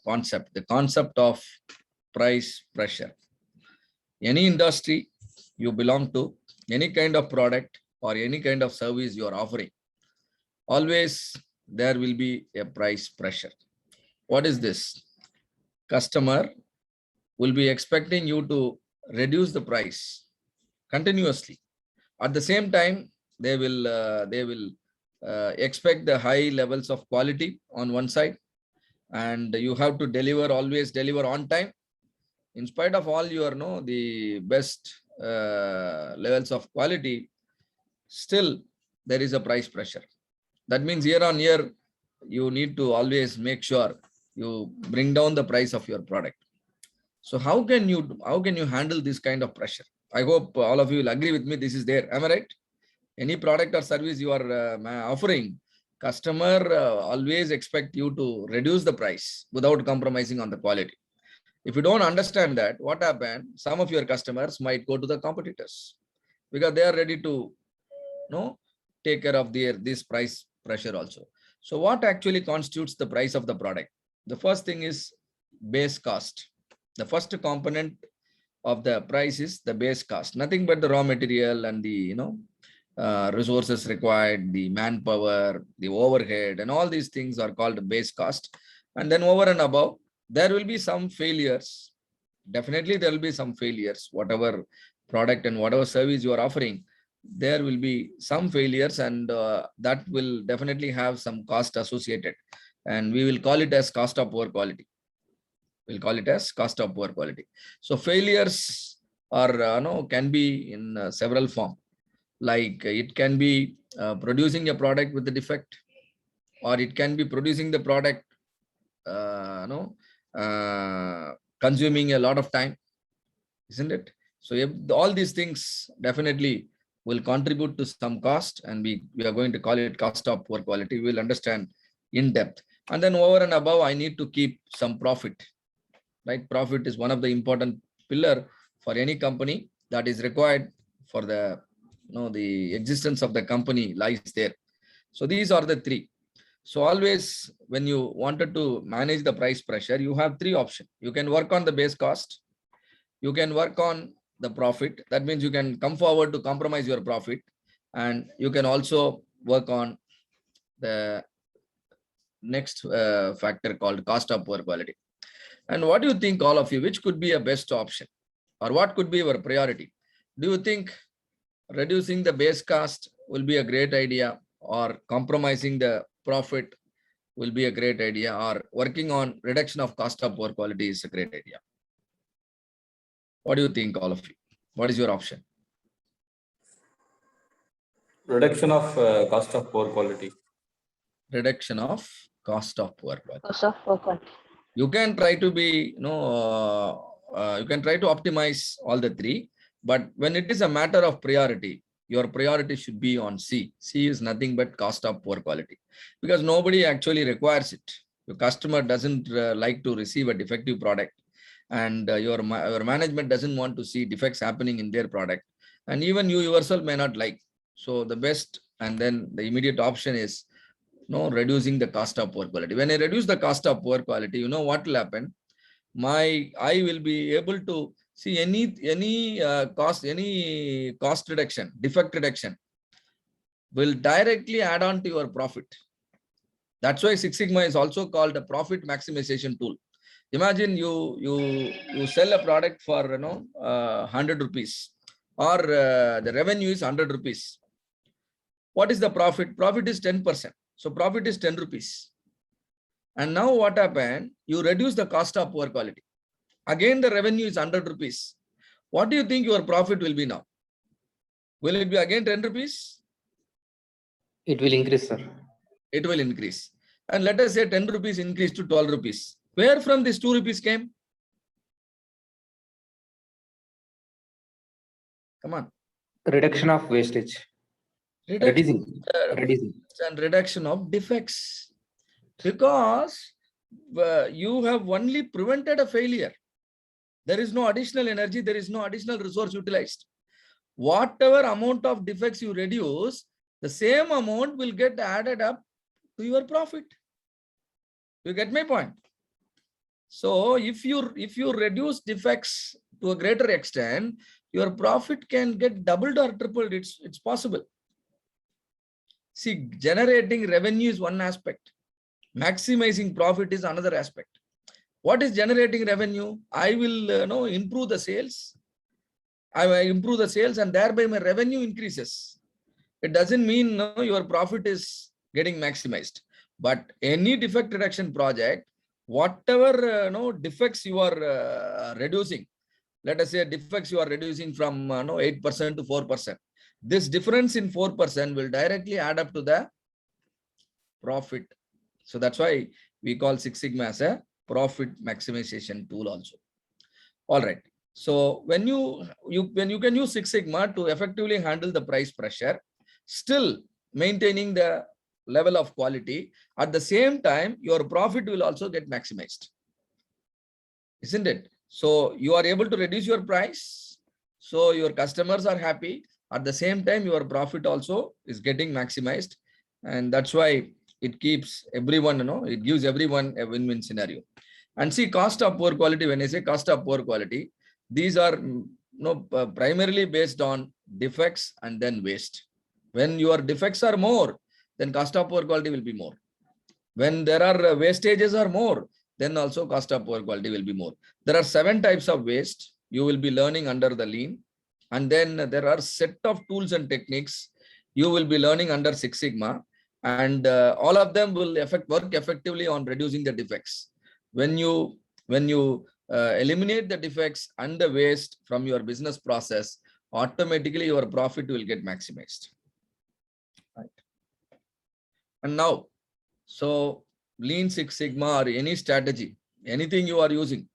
the concept of price pressure. Any industry you belong to, any kind of product or any kind of service you are offering, always there will be a price pressure. What is this? Customer will be expecting you to reduce the price continuously. At the same time, they will expect the high levels of quality on one side, and you have to always deliver on time. In spite of all your the best levels of quality, still there is a price pressure. That means year on year, you need to always make sure you bring down the price of your product. So how can you handle this kind of pressure? I hope all of you will agree with me. This is there. Am I right? Any product or service you are offering, customer always expect you to reduce the price without compromising on the quality. If you don't understand that, what happened? Some of your customers might go to the competitors because they are ready to take care of this price pressure also. So what actually constitutes the price of the product? The first thing is base cost. The first component of the price is the base cost, nothing but the raw material and the resources required, the manpower, the overhead, and all these things are called base cost. And then over and above, there will be some failures. Definitely there will be some failures. Whatever product and whatever service you are offering, there will be some failures, and that will definitely have some cost associated. And we will call it as cost of poor quality. We'll call it as cost of poor quality. So failures are can be in several forms. Like it can be producing a product with a defect, or it can be producing the product consuming a lot of time, isn't it? So if all these things definitely will contribute to some cost, and we are going to call it cost of poor quality. We will understand in depth. And then over and above, I need to keep some profit, right? Profit is one of the important pillar for any company that is required for the the existence of the company lies there. So these are the three. So always when you wanted to manage the price pressure, you have three options. You can work on the base cost. You can work on the profit. That means you can come forward to compromise your profit. And you can also work on the next factor called cost of poor quality. And what do you think, all of you, which could be a best option, or what could be your priority? Do you think reducing the base cost will be a great idea, or compromising the profit will be a great idea, or working on reduction of cost of poor quality is a great idea? What do you think, all of you? What is your option? Reduction of cost of poor quality. Reduction of cost of poor quality. Cost of poor quality. You can try to be, you can try to optimize all the three, but when it is a matter of priority, your priority should be on C. C is nothing but cost of poor quality, because nobody actually requires it. Your customer doesn't like to receive a defective product, and your management doesn't want to see defects happening in their product, and even you yourself may not like. So the best and then the immediate option is reducing the cost of poor quality. When I reduce the cost of poor quality, you know what will happen? I will be able to see any cost reduction, defect reduction will directly add on to your profit. That's why Six Sigma is also called a profit maximization tool. Imagine you sell a product for 100 rupees, or the revenue is 100 rupees. What is the profit? Profit is 10%. So profit is 10 rupees. And now what happened? You reduce the cost of poor quality. Again, the revenue is 100 rupees. What do you think your profit will be now? Will it be again 10 rupees? It will increase, sir. It will increase. And let us say 10 rupees increase to 12 rupees. Where from this 2 rupees came? Come on. Reduction of wastage. Reducing. And reduction of defects. Because you have only prevented a failure. There is no additional energy, there is no additional resource utilized. Whatever amount of defects you reduce, the same amount will get added up to your profit. You get my point? So if you reduce defects to a greater extent, your profit can get doubled or tripled. It's possible. See, generating revenue is one aspect. Maximizing profit is another aspect. What is generating revenue? I will improve the sales. I will improve the sales and thereby my revenue increases. It doesn't mean your profit is getting maximized. But any defect reduction project, whatever defects you are reducing, let us say defects you are reducing from 8% to 4%. This difference in 4% will directly add up to the profit. So that's why we call Six Sigma as a profit maximization tool also. All right. So when you can use Six Sigma to effectively handle the price pressure, still maintaining the level of quality, at the same time, your profit will also get maximized. Isn't it? So you are able to reduce your price. So your customers are happy. At the same time, your profit also is getting maximized. And that's why it keeps everyone, it gives everyone a win-win scenario. And see, cost of poor quality, when I say cost of poor quality, these are primarily based on defects and then waste. When your defects are more, then cost of poor quality will be more. When there are wastages are more, then also cost of poor quality will be more. There are 7 types of waste you will be learning under the Lean. And then there are set of tools and techniques you will be learning under Six Sigma. And all of them will work effectively on reducing the defects. When you eliminate the defects and the waste from your business process, automatically your profit will get maximized. Right. And now, so Lean Six Sigma or any strategy, anything you are using,